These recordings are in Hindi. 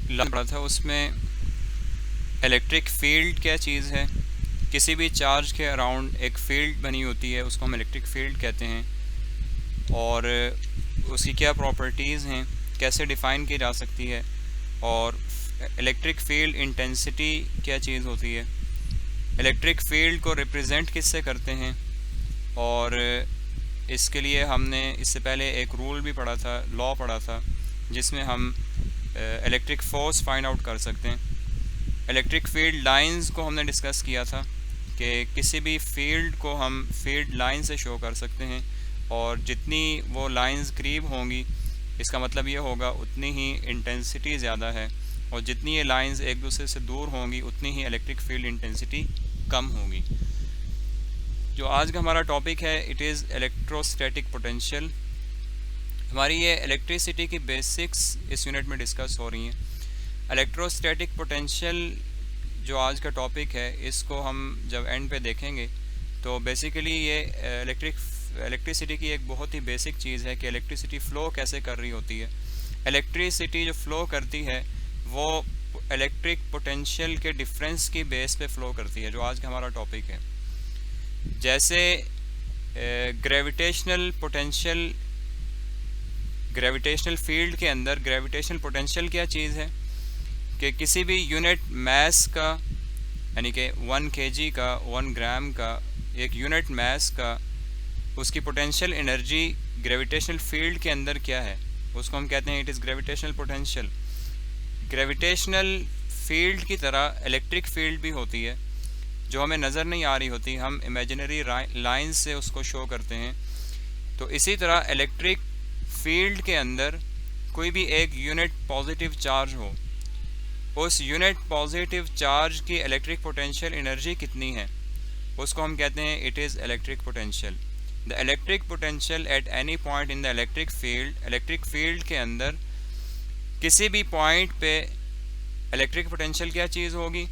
पढ़ा था उसमें इलेक्ट्रिक फील्ड क्या चीज़ है। किसी भी चार्ज के अराउंड एक फील्ड बनी होती है, उसको हम इलेक्ट्रिक फील्ड कहते हैं। और उसकी क्या प्रॉपर्टीज़ हैं, कैसे डिफ़ाइन की जा सकती है, और इलेक्ट्रिक फील्ड इंटेंसिटी क्या चीज़ होती है, इलेक्ट्रिक फील्ड को रिप्रेजेंट किससे करते हैं। और इसके लिए हमने इससे पहले एक रूल भी पढ़ा था, लॉ पढ़ा था, जिसमें हम इलेक्ट्रिक फोर्स फाइंड आउट कर सकते हैं। इलेक्ट्रिक फील्ड लाइंस को हमने डिस्कस किया था कि किसी भी फील्ड को हम फील्ड लाइन से शो कर सकते हैं, और जितनी वो लाइंस करीब होंगी इसका मतलब ये होगा उतनी ही इंटेंसिटी ज़्यादा है, और जितनी ये लाइंस एक दूसरे से दूर होंगी उतनी ही इलेक्ट्रिक फील्ड इंटेंसिटी कम होगी। जो आज का हमारा टॉपिक है, इट इज़ इलेक्ट्रोस्टैटिक पोटेंशियल। हमारी ये इलेक्ट्रिसिटी की बेसिक्स इस यूनिट में डिस्कस हो रही हैं। इलेक्ट्रोस्टैटिक पोटेंशियल जो आज का टॉपिक है, इसको हम जब एंड पे देखेंगे तो बेसिकली ये इलेक्ट्रिसिटी की एक बहुत ही बेसिक चीज़ है कि इलेक्ट्रिसिटी फ़्लो कैसे कर रही होती है। इलेक्ट्रिसिटी जो फ़्लो करती है वो इलेक्ट्रिक पोटेंशियल के डिफरेंस की बेस पे फ़्लो करती है, जो आज का हमारा टॉपिक है। जैसे ग्रेविटेशनल फील्ड के अंदर ग्रेविटेशनल पोटेंशियल क्या चीज़ है कि किसी भी यूनिट मास का, यानी कि 1 kg का, 1 ग्राम का एक यूनिट मास का, उसकी पोटेंशियल एनर्जी ग्रेविटेशनल फील्ड के अंदर क्या है, उसको हम कहते हैं it is gravitational potential. Gravitational field की तरह इलेक्ट्रिक फील्ड भी होती है, जो हमें नज़र नहीं आ रही होती, हम इमेजिनरी लाइंस से उसको शो करते हैं। तो इसी तरह इलेक्ट्रिक फील्ड के अंदर कोई भी एक यूनिट पॉजिटिव चार्ज हो, उस यूनिट पॉजिटिव चार्ज की इलेक्ट्रिक पोटेंशियल एनर्जी कितनी है, उसको हम कहते हैं it is electric potential. The electric potential at any point in the electric field के अंदर किसी भी पॉइंट पे इलेक्ट्रिक पोटेंशियल क्या चीज़ होगी,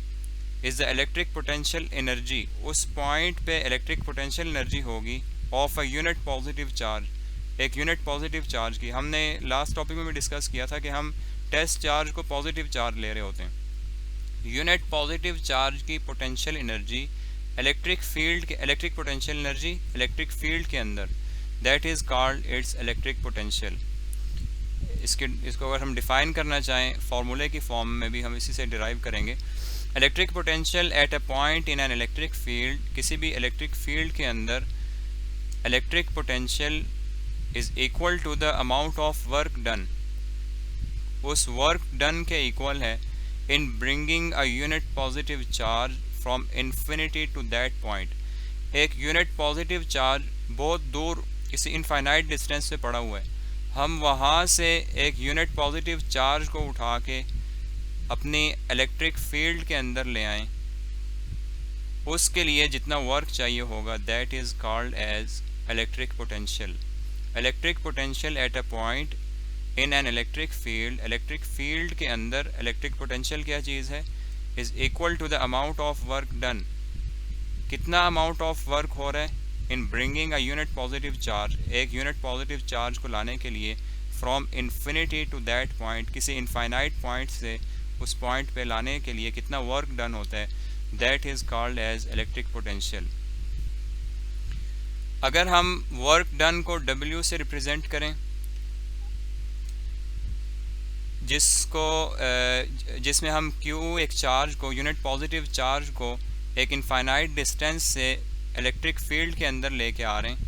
is the electric potential energy. उस पॉइंट पे इलेक्ट्रिक पोटेंशियल एनर्जी होगी of a unit positive charge, एक यूनिट पॉजिटिव चार्ज की। हमने लास्ट टॉपिक में भी डिस्कस किया था कि हम टेस्ट चार्ज को पॉजिटिव चार्ज ले रहे होते हैं। यूनिट पॉजिटिव चार्ज की potential energy electric potential energy electric field के अंदर, that is called its electric potential. इसको अगर हम डिफ़ाइन करना चाहें फार्मूले की फॉर्म में भी हम इसी से डिराइव करेंगे। Electric potential at a point in an electric field, किसी भी इलेक्ट्रिक फील्ड के अंदर electric potential is equal to the amount of work done, उस वर्क डन के इक्वल है in bringing a unit positive charge from infinity to that point. एक यूनिट पॉजिटिव चार्ज बहुत दूर किसी इनफाइनाइट डिस्टेंस पे पड़ा हुआ है, हम वहाँ से एक यूनिट पॉजिटिव चार्ज को उठा के अपनी इलेक्ट्रिक फील्ड के अंदर ले आएं, उसके लिए जितना वर्क चाहिए होगा that is called as electric potential. Electric potential at a point in an electric field के अंदर इलेक्ट्रिक पोटेंशियल क्या चीज़ है, is equal to the amount of work done. कितना अमाउंट ऑफ वर्क हो रहा है in bringing a unit positive charge, एक यूनिट पॉजिटिव चार्ज को लाने के लिए from infinity to that point, किसी इनफाइनाइट पॉइंट से उस पॉइंट पे लाने के लिए कितना वर्क डन होता है, that is called as electric potential. अगर हम वर्क डन को W से रिप्रेजेंट करें, जिसमें हम Q एक चार्ज को, यूनिट पॉजिटिव चार्ज को एक इनफाइनाइट डिस्टेंस से इलेक्ट्रिक फील्ड के अंदर लेके आ रहे हैं,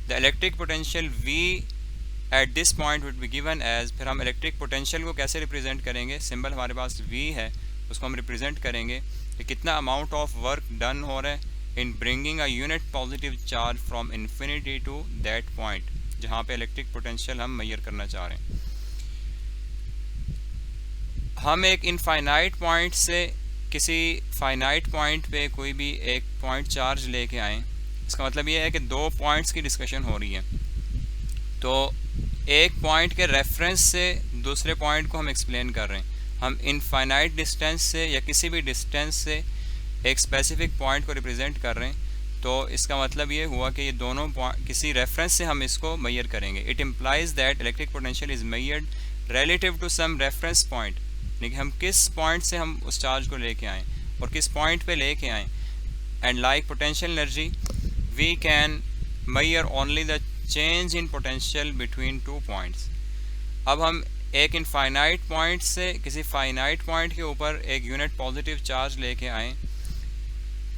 the electric potential V at this point would be given as. फिर हम इलेक्ट्रिक पोटेंशियल को कैसे रिप्रेजेंट करेंगे, सिंबल हमारे पास V है, उसको हम रिप्रेजेंट करेंगे कि कितना अमाउंट ऑफ वर्क डन हो रहा है in bringing a unit positive charge from infinity to that point, जहाँ पे इलेक्ट्रिक पोटेंशियल हम मेजर करना चाह रहे हैं। हम एक इनफाइनाइट पॉइंट से किसी फाइनाइट पॉइंट पे कोई भी एक पॉइंट चार्ज लेके आएँ, इसका मतलब ये है कि दो पॉइंट्स की डिस्कशन हो रही है, तो एक पॉइंट के रेफरेंस से दूसरे पॉइंट को हम एक्सप्लेन कर रहे हैं। हम इनफाइनाइट डिस्टेंस से या किसी भी डिस्टेंस से एक स्पेसिफिक पॉइंट को रिप्रेजेंट कर रहे हैं, तो इसका मतलब ये हुआ कि ये दोनों किसी रेफरेंस से हम इसको मेजर करेंगे। It implies that electric potential is measured relative to some reference point, यानी कि हम किस पॉइंट से हम उस चार्ज को लेके आएँ और किस पॉइंट पे लेके आएँ। And like potential energy we can measure only the change in potential between two points। अब हम एक इनफाइनाइट पॉइंट से किसी फाइनाइट पॉइंट के ऊपर एक यूनिट पॉजिटिव चार्ज लेके आए,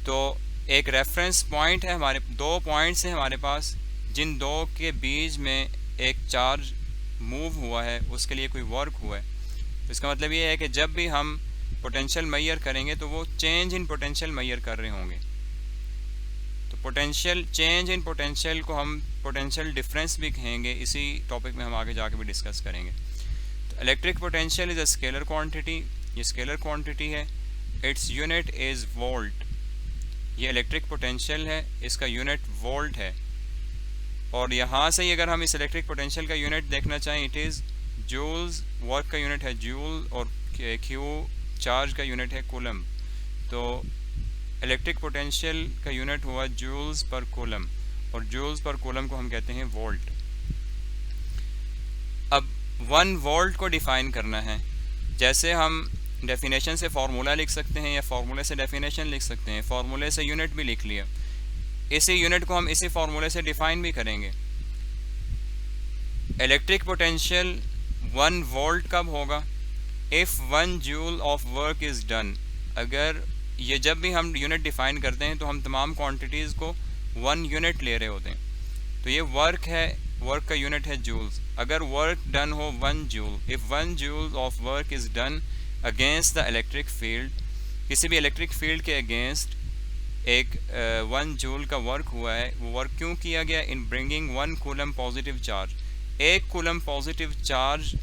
तो एक रेफरेंस पॉइंट है, हमारे दो पॉइंट्स हैं हमारे पास, जिन दो के बीच में एक चार्ज मूव हुआ है, उसके लिए कोई वर्क हुआ है। तो इसका मतलब ये है कि जब भी हम पोटेंशियल मेजर करेंगे तो वो चेंज इन पोटेंशियल मेजर कर रहे होंगे। तो पोटेंशियल चेंज इन पोटेंशियल को हम पोटेंशियल डिफरेंस भी कहेंगे, इसी टॉपिक में हम आगे जाके भी डिस्कस करेंगे। तो electric potential is a scalar quantity, ये स्केलर क्वांटिटी है। इट्स यूनिट इज़ वोल्ट, ये इलेक्ट्रिक पोटेंशियल है, इसका यूनिट वोल्ट है। और यहाँ से ही अगर हम इस इलेक्ट्रिक पोटेंशियल का यूनिट देखना चाहें, इट इज़ जूल्स, वर्क का यूनिट है जूल और क्यू चार्ज का यूनिट है कूलम। तो इलेक्ट्रिक पोटेंशियल का यूनिट हुआ जूल्स पर कूलम, और जूल्स पर कूलम को हम कहते हैं वोल्ट। अब 1 वोल्ट को डिफ़ाइन करना है, जैसे हम डेफिनेशन से फार्मूला लिख सकते हैं या फार्मूले से डेफिनेशन लिख सकते हैं, फार्मूले से यूनिट भी लिख लिया, इसी यूनिट को हम इसी फार्मूले से डिफ़ाइन भी करेंगे। इलेक्ट्रिक पोटेंशियल 1 वोल्ट कब होगा? If 1 joule of work is done. अगर ये जब भी हम यूनिट डिफ़ाइन करते हैं तो हम तमाम क्वांटिटीज़ को 1 यूनिट ले रहे होते हैं। तो ये वर्क है, वर्क का यूनिट है जूल्स। अगर वर्क डन हो 1 joule, if 1 joule of work is done against the electric field, किसी भी इलेक्ट्रिक फील्ड के अगेंस्ट एक 1 जूल का वर्क हुआ है, वो वर्क क्यों किया गया? In bringing 1 coulomb positive charge, 1 coulomb positive charge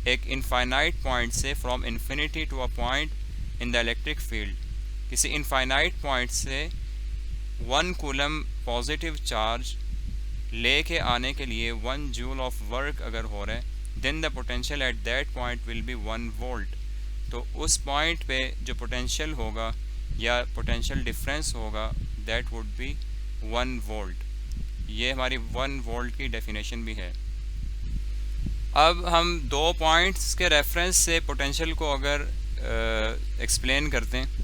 एक इनफाइनाइट पॉइंट से from infinity to a point in the electric field, किसी इनफाइनाइट पॉइंट से 1 कूलम पॉजिटिव चार्ज लेके आने के लिए 1 जूल ऑफ वर्क अगर हो रहा है, then the potential at that point will be 1 volt. तो उस पॉइंट पे जो पोटेंशियल होगा या पोटेंशियल डिफरेंस होगा, दैट वुड बी 1 वोल्ट। ये हमारी 1 वोल्ट की डेफिनेशन भी है। अब हम 2 पॉइंट्स के रेफरेंस से पोटेंशियल को अगर एक्सप्लेन करते हैं,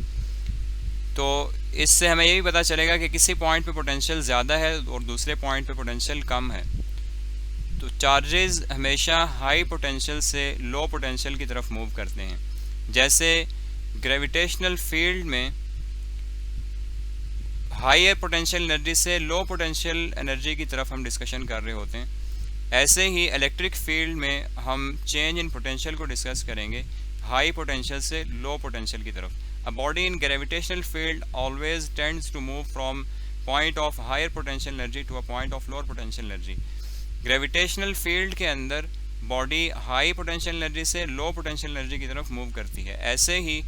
तो इससे हमें ये भी पता चलेगा कि किसी पॉइंट पे पोटेंशियल ज़्यादा है और दूसरे पॉइंट पे पोटेंशियल कम है। तो चार्जेस हमेशा हाई पोटेंशियल से लो पोटेंशियल की तरफ मूव करते हैं। जैसे ग्रेविटेशनल फील्ड में हायर पोटेंशियल एनर्जी से लो पोटेंशियल एनर्जी की तरफ हम डिस्कशन कर रहे होते हैं, ऐसे ही इलेक्ट्रिक फील्ड में हम चेंज इन पोटेंशियल को डिस्कस करेंगे हाई पोटेंशियल से लो पोटेंशियल की तरफ। A body in gravitational field always tends to move from point of higher potential energy to a point of lower potential energy। Gravitational field के अंदर बॉडी हाई पोटेंशियल एनर्जी से लो पोटेंशियल एनर्जी की तरफ मूव करती है। ऐसे ही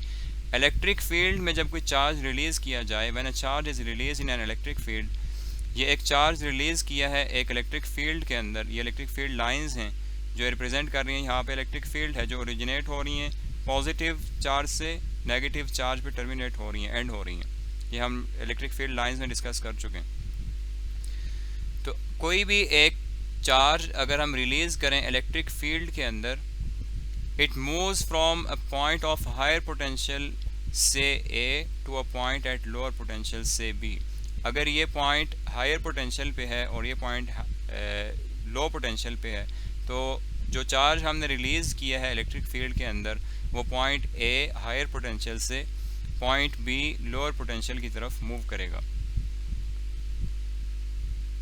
इलेक्ट्रिक फील्ड में जब कोई चार्ज रिलीज़ किया जाए, when a charge is release in an electric field, ये एक चार्ज रिलीज़ किया है एक इलेक्ट्रिक फील्ड के अंदर, ये इलेक्ट्रिक फील्ड लाइंस हैं जो रिप्रेजेंट कर रही हैं यहाँ पे इलेक्ट्रिक फील्ड है जो ओरिजिनेट हो रही हैं पॉजिटिव चार्ज से नेगेटिव चार्ज पे टर्मिनेट हो रही हैं, एंड हो रही हैं। ये हम इलेक्ट्रिक फील्ड लाइंस में डिस्कस कर चुके हैं। तो कोई भी एक चार्ज अगर हम रिलीज़ करें इलेक्ट्रिक फील्ड के अंदर, it moves from a point of higher potential से A to a point at lower potential से बी। अगर ये पॉइंट हायर पोटेंशियल पे है और ये पॉइंट लो पोटेंशियल पे है, तो जो चार्ज हमने रिलीज़ किया है इलेक्ट्रिक फील्ड के अंदर, वो पॉइंट ए हायर पोटेंशियल से पॉइंट बी लोअर पोटेंशियल की तरफ मूव करेगा।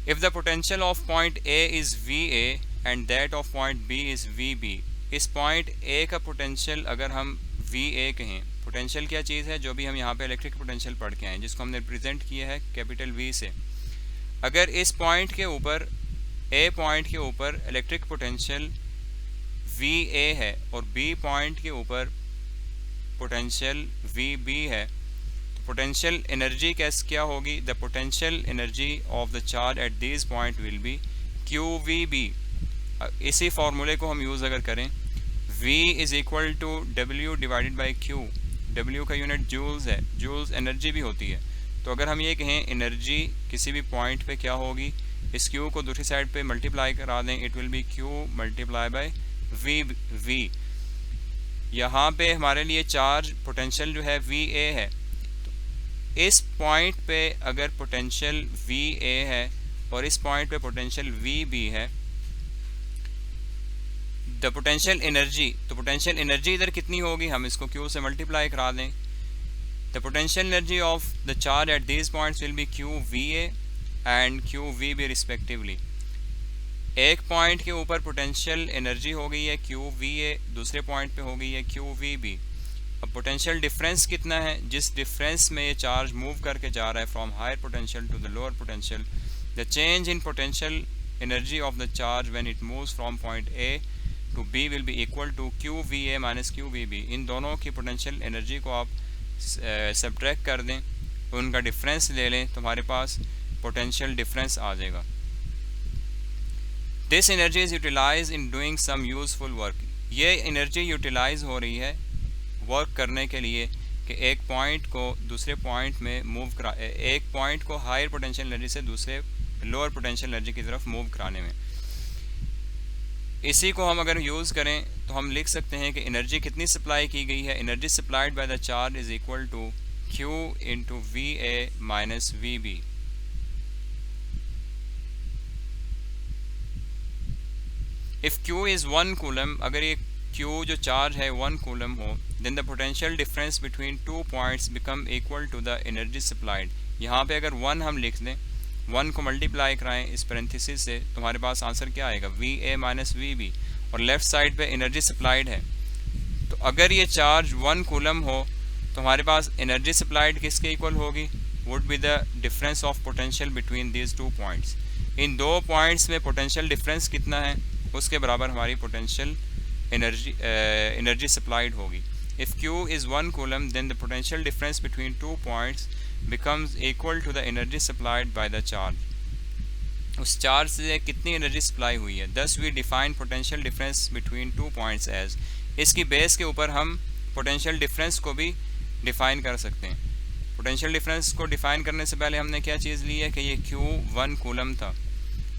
If the potential of point A is V A and that of point B is V B, इस पॉइंट ए का पोटेंशियल अगर हम वी ए कहें, पोटेंशियल क्या चीज़ है जो भी हम यहाँ पे इलेक्ट्रिक पोटेंशियल पढ़ के आए जिसको हमने रिप्रेजेंट किया है कैपिटल वी से, अगर इस पॉइंट के ऊपर ए पॉइंट के ऊपर इलेक्ट्रिक पोटेंशियल वी ए है और बी पॉइंट के ऊपर पोटेंशियल वी बी है, तो पोटेंशियल एनर्जी क्या होगी? The potential energy of the charge at this point will be Q V B. इसी फार्मूले को हम यूज़ अगर करें, V is equal to W divided by Q, W का यूनिट जूल्स है, जूल्स एनर्जी भी होती है। तो अगर हम ये कहें एनर्जी किसी भी पॉइंट पे क्या होगी, इस Q को दूसरी साइड पे मल्टीप्लाई करा दें, it will be Q multiply by V। यहाँ पे हमारे लिए चार्ज पोटेंशियल जो है VA है, तो इस पॉइंट पे अगर पोटेंशियल VA है और इस पॉइंट पे पोटेंशियल VB है, द पोटेंशियल एनर्जी, तो पोटेंशियल एनर्जी इधर कितनी होगी, हम इसको Q से मल्टीप्लाई करा दें। The potential energy of the charge at this points will be QVA and QVB respectively. एक पॉइंट के ऊपर पोटेंशियल एनर्जी हो गई है QVA, दूसरे पॉइंट पे हो गई है QVB। अब पोटेंशियल डिफरेंस कितना है, जिस डिफरेंस में ये चार्ज मूव करके जा रहा है from higher potential to the lower potential, the change in potential energy of the charge when it moves from point A to B will be equal to QVA minus QVB। इन दोनों की पोटेंशियल एनर्जी को आप सब्ट्रैक्ट कर दें, उनका डिफरेंस ले लें, तो हमारे पास पोटेंशियल डिफरेंस आ जाएगा। This energy is utilise in doing some useful work. ये एनर्जी यूटिलाइज हो रही है वर्क करने के लिए कि एक पॉइंट को दूसरे पॉइंट में मूव करा, एक पॉइंट को हायर पोटेंशियल एनर्जी से दूसरे लोअर पोटेंशियल एनर्जी की तरफ मूव कराने में। इसी को हम अगर यूज़ करें तो हम लिख सकते हैं कि एनर्जी कितनी सप्लाई की गई है, energy supplied by the charge is equal to Q into VA minus VB। If Q is 1 coulomb, अगर ये Q जो चार्ज है 1 कूलम हो, then the potential difference between 2 points become equal to the energy supplied. यहाँ पे अगर 1 हम लिख दें, 1 को मल्टीप्लाई कराएं इस पैरेंथेसिस से, तो हमारे पास आंसर क्या आएगा, VA माइनस VB, और लेफ़्ट साइड पे एनर्जी सप्लाइड है। तो अगर ये चार्ज 1 कूलम हो तो हमारे पास एनर्जी सप्लाइड किसके इक्वल होगी, would be the difference of potential between these 2 points. इन 2 पॉइंट्स में पोटेंशियल डिफरेंस कितना है, उसके बराबर हमारी पोटेंशियल एनर्जी सप्लाइड होगी। If Q is 1 coulomb then the potential difference between 2 points becomes equal to the energy supplied by the charge। उस चार्ज से कितनी एनर्जी सप्लाई हुई है। Thus we define potential difference between 2 points as, इसकी बेस के ऊपर हम पोटेंशियल डिफरेंस को भी डिफ़ाइन कर सकते हैं। पोटेंशियल डिफरेंस को डिफ़ाइन करने से पहले हमने क्या चीज़ ली है कि ये Q 1 कूलम था,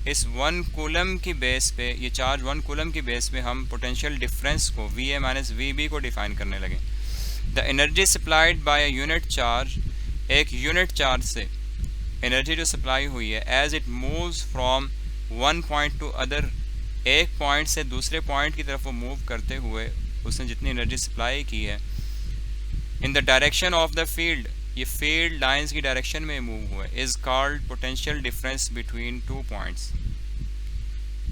इस 1 कूलम की बेस पे, ये चार्ज 1 कूलम की बेस पे हम पोटेंशियल डिफरेंस को VA माइनस VB को डिफ़ाइन करने लगे। The energy supplied by a unit charge, एक यूनिट चार्ज से एनर्जी जो सप्लाई हुई है as it moves from 1 point to other, एक पॉइंट से दूसरे पॉइंट की तरफ वो मूव करते हुए उसने जितनी एनर्जी सप्लाई की है, इन the direction of the field, ये फील्ड लाइंस की डायरेक्शन में मूव हुआ है, is called potential difference between 2 points.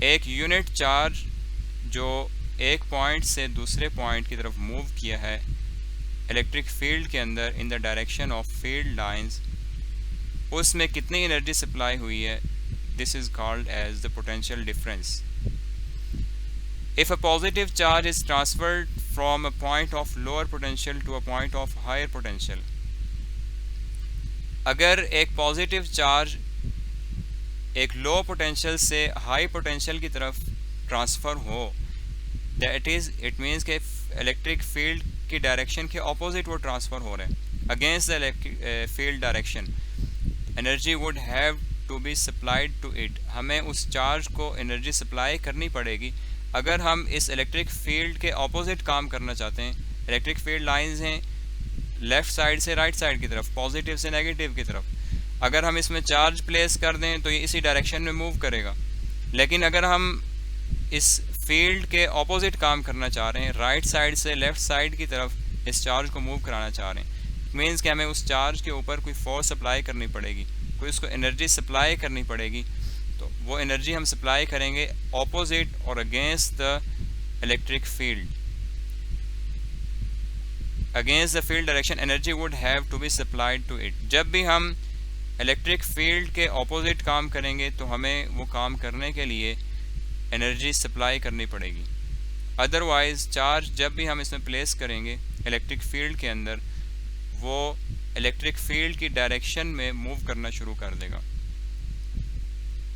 एक यूनिट चार्ज जो एक पॉइंट से दूसरे पॉइंट की तरफ मूव किया है इलेक्ट्रिक फील्ड के अंदर in the direction of field lines, उसमें कितनी एनर्जी सप्लाई हुई है, this is called as the potential difference. If a positive charge is transferred from a point of lower potential to a point of higher potential, अगर एक पॉजिटिव चार्ज एक लो पोटेंशियल से हाई पोटेंशियल की तरफ ट्रांसफ़र हो, दैट इज़ इट मीन्स के इलेक्ट्रिक फील्ड की डायरेक्शन के ऑपोजिट वो ट्रांसफ़र हो रहे हैं, against the electric field direction, energy would have to be supplied to it, हमें उस चार्ज को एनर्जी सप्लाई करनी पड़ेगी। अगर हम इस इलेक्ट्रिक फील्ड के ऑपोजिट काम करना चाहते हैं, इलेक्ट्रिक फील्ड लाइंस हैं लेफ़्ट साइड से राइट साइड की तरफ, पॉजिटिव से नेगेटिव की तरफ, अगर हम इसमें चार्ज प्लेस कर दें तो ये इसी डायरेक्शन में मूव करेगा। लेकिन अगर हम इस फील्ड के ऑपोजिट काम करना चाह रहे हैं, राइट साइड से लेफ़्ट साइड की तरफ इस चार्ज को मूव कराना चाह रहे हैं, मीन्स कि हमें उस चार्ज के ऊपर कोई फोर्स अप्लाई करनी पड़ेगी, कोई उसको एनर्जी सप्लाई करनी पड़ेगी। तो वो एनर्जी हम सप्लाई करेंगे ऑपोजिट और against the electric field, against the field direction energy would have to be supplied to it. जब भी हम इलेक्ट्रिक फील्ड के ऑपोजिट काम करेंगे तो हमें वो काम करने के लिए एनर्जी सप्लाई करनी पड़ेगी। अदरवाइज़ चार्ज जब भी हम इसमें प्लेस करेंगे इलेक्ट्रिक फील्ड के अंदर, वो इलेक्ट्रिक फील्ड की डायरेक्शन में मूव करना शुरू कर देगा।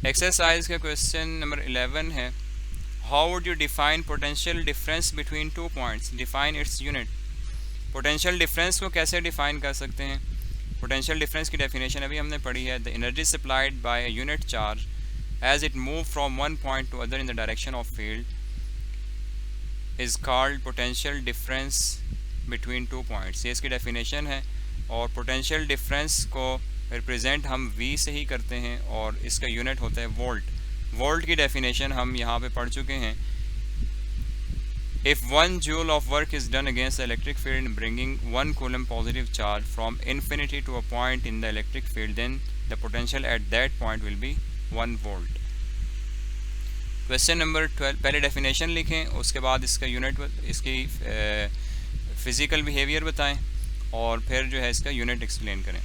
एक्सरसाइज का क्वेश्चन नंबर 11 है, how would you define potential difference between 2 points, define its unit. Potential difference को कैसे डिफाइन कर सकते हैं। पोटेंशियल डिफरेंस की डेफिनेशन अभी हमने पढ़ी है, the energy supplied by a unit charge as it move from one point to other in the direction of field, is called potential difference between two points. ये इसकी डेफिनेशन है। और पोटेंशियल डिफरेंस को रिप्रेजेंट हम V से ही करते हैं और इसका यूनिट होता है वोल्ट। वोल्ट की डेफिनेशन हम यहाँ पे पढ़ चुके हैं। If 1 joule of work is done against the electric field in bringing 1 coulomb positive charge from infinity to a point in the electric field, then the potential at that point will be 1 volt. Question number 12, पहले डेफिनेशन लिखें, उसके बाद इसका यूनिट, इसकी फिज़िकल बिहेवियर बताएं और फिर जो है इसका यूनिट एक्सप्लेन करें।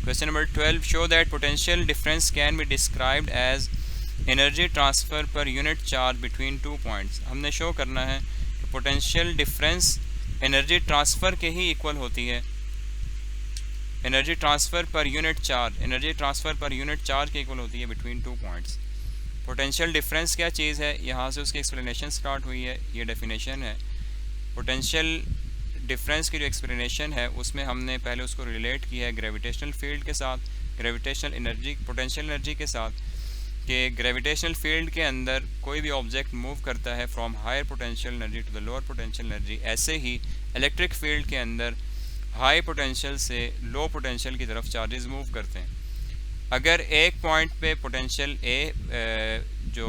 Question number 12, show that potential difference can be described as energy transfer per unit charge between two points. हमने शो करना है कि पोटेंशियल डिफरेंस एनर्जी ट्रांसफ़र के ही इक्वल होती है। Energy transfer per unit charge, energy transfer per unit charge के इक्वल होती है between two points. Potential difference क्या चीज़ है, यहाँ से उसकी एक्सप्लेनेशन स्टार्ट हुई है। ये डेफिनेशन है। पोटेंशियल डिफरेंस की जो एक्सप्लेनेशन है उसमें हमने पहले उसको रिलेट किया है ग्रेविटेशनल फील्ड के साथ, ग्रेविटेशनल एनर्जी, पोटेंशियल एनर्जी के साथ, कि ग्रेविटेशनल फील्ड के अंदर कोई भी ऑब्जेक्ट मूव करता है from higher potential energy to the lower potential energy. ऐसे ही इलेक्ट्रिक फील्ड के अंदर हाई पोटेंशियल से लो पोटेंशियल की तरफ चार्जेस मूव करते हैं। अगर एक पॉइंट पे पोटेंशियल जो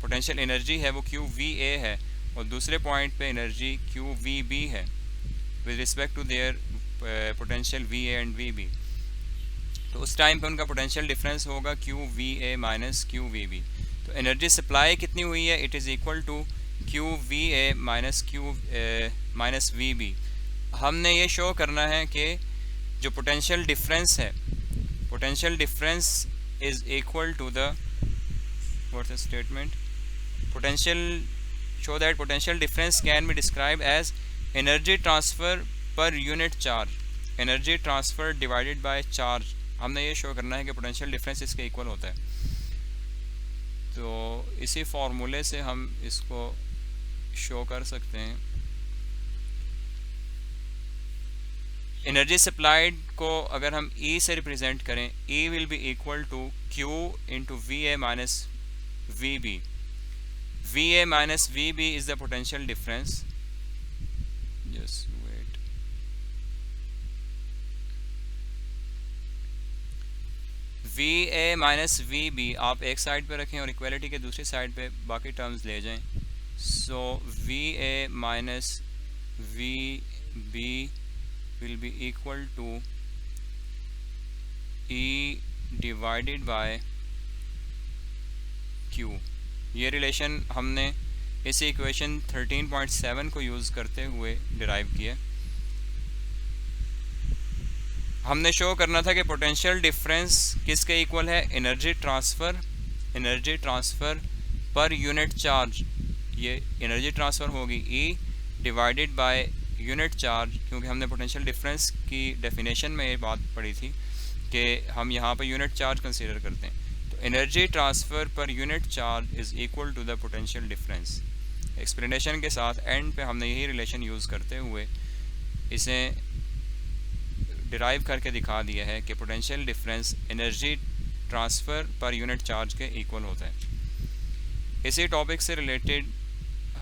पोटेंशियल एनर्जी है वो QVA है और दूसरे पॉइंट पे एनर्जी QVB है with respect to their potential VA and VB, तो उस टाइम पे उनका पोटेंशियल डिफरेंस होगा QVA माइनस QVB। तो एनर्जी सप्लाई कितनी हुई है, it is equal to QVA minus VB। हमने ये शो करना है कि जो पोटेंशियल डिफरेंस है, potential difference is equal to the what's the statement, potential, show that potential difference can be describe as energy transfer per unit charge, energy transfer divided by charge. हमने ये शो करना है कि पोटेंशियल डिफरेंस इसके इक्वल होता है। तो इसी फॉर्मूले से हम इसको शो कर सकते हैं। एनर्जी सप्लाइड को अगर हम E से रिप्रेजेंट करें, E will be equal to Q into VA minus VB। VA minus VB is the potential difference. Just wait, VA minus VB आप एक साइड पे रखें और इक्वलिटी के दूसरी साइड पे बाकी टर्म्स ले जाएं। सो VA minus VB will be equal to E divided by Q। ये रिलेशन हमने इस इक्वेशन 13.7 को यूज़ करते हुए डिराइव किया। हमने शो करना था कि पोटेंशियल डिफरेंस किसके इक्वल है, energy transfer, energy transfer per unit charge. ये एनर्जी ट्रांसफ़र होगी E divided by unit charge, क्योंकि हमने पोटेंशियल डिफरेंस की डेफिनेशन में ये बात पढ़ी थी कि हम यहाँ पर यूनिट चार्ज कंसीडर करते हैं। तो energy transfer per unit charge is equal to the potential difference. Explanation के साथ एंड पे हमने यही रिलेशन यूज़ करते हुए इसे डिराइव करके दिखा दिया है कि potential difference energy transfer per unit charge के इक्वल होता है। इसी टॉपिक से रिलेटेड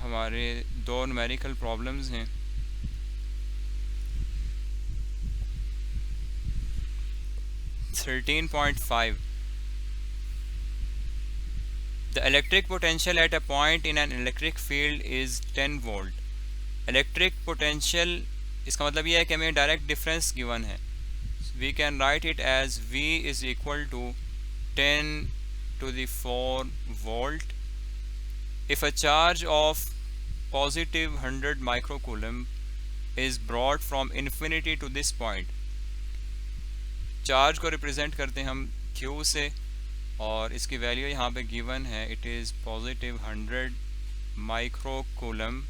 हमारे दो न्यूमेरिकल प्रॉब्लम्स हैं। 13.5 The electric potential at a point in an electric field is 10 volt. Electric potential इसका मतलब यह है कि हमें डायरेक्ट डिफरेंस गिवन है। We can write it as V is equal to 10 to the 4 volt. If a charge of positive 100 microcoulomb is brought from infinity to this point, charge को रिप्रेजेंट करते हैं हम Q से और इसकी वैल्यू यहाँ पे गिवन है, it is positive 100 microcoulomb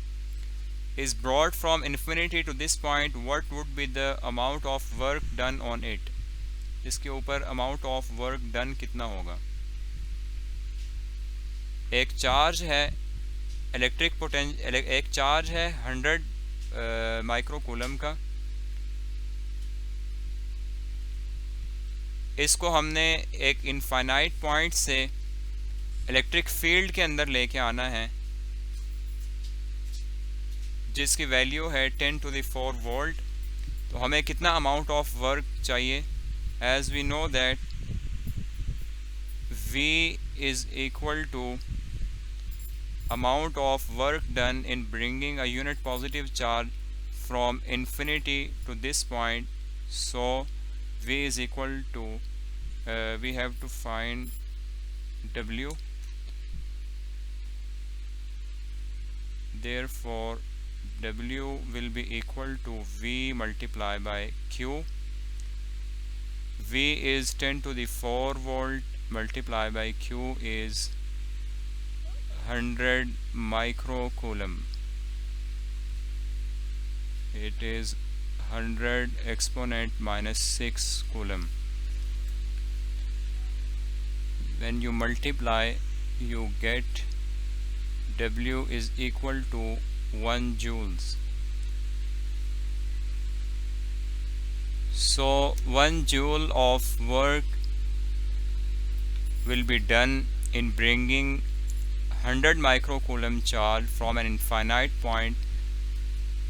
is brought from infinity to this point, what would be the amount of work done on it? इसके ऊपर amount of work done कितना होगा? एक चार्ज है इलेक्ट्रिक पोटेंशियल, एक चार्ज है 100 माइक्रोकूलम का, इसको हमने एक इनफाइनाइट पॉइंट से इलेक्ट्रिक फील्ड के अंदर लेके आना है जिसकी वैल्यू है 10 टू द 4 वोल्ट। तो हमें कितना अमाउंट ऑफ वर्क चाहिए? As we know that V is equal to amount of work done in bringing a unit positive charge from infinity to this point. So V is equal to we have to find W. Therefore W will be equal to V multiplied by Q. V is 10 to the 4 volt multiplied by Q is 100 microcoulomb. It is 100 exponent minus 6 coulomb. When you multiply, you get W is equal to 1 joules. So 1 joule of work will be done in bringing 100 microcoulomb charge from an infinite point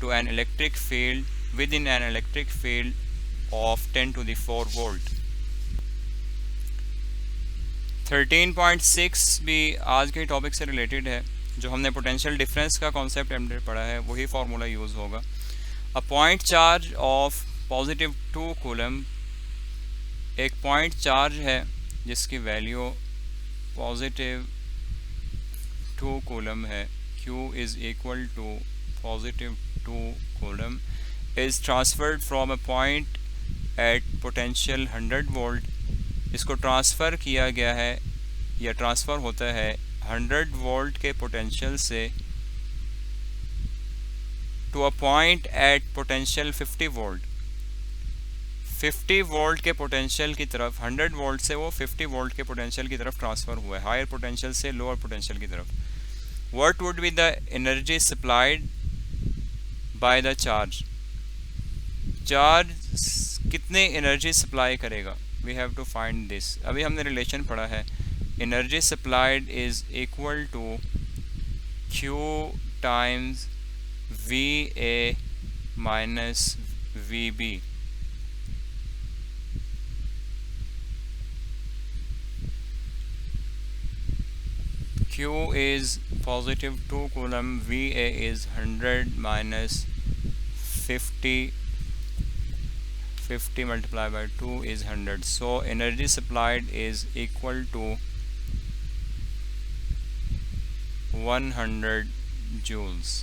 to an electric field within an electric field of 10 to the 4 volt. 13.6 भी आज के टॉपिक से रिलेटेड है। जो हमने पोटेंशियल डिफरेंस का कॉन्सेप्ट हमने पढ़ा है वही फार्मूला यूज़ होगा। A point charge of positive 2 coulomb, एक पॉइंट चार्ज है जिसकी वैल्यू पॉजिटिव 2 कूलम है। Q is equal to positive 2 coulomb is transferred from a point at potential 100 volt. इसको ट्रांसफ़र किया गया है या ट्रांसफ़र होता है 100 वोल्ट के पोटेंशियल से to a point at potential 50 volt. 50 volt के पोटेंशियल की तरफ, 100 वोल्ट से वो 50 वोल्ट के पोटेंशियल की तरफ ट्रांसफ़र हुआ है, हायर पोटेंशियल से लोअर पोटेंशियल की तरफ। What would be the energy supplied by the charge? Charge कितने एनर्जी सप्लाई करेगा? We have to find this. अभी हमने रिलेशन पढ़ा है, energy supplied is equal to Q times VA minus VB। Q is positive 2 coulomb, VA is 100 minus 50 multiplied by 2 is 100. So energy supplied is equal to 100 joules.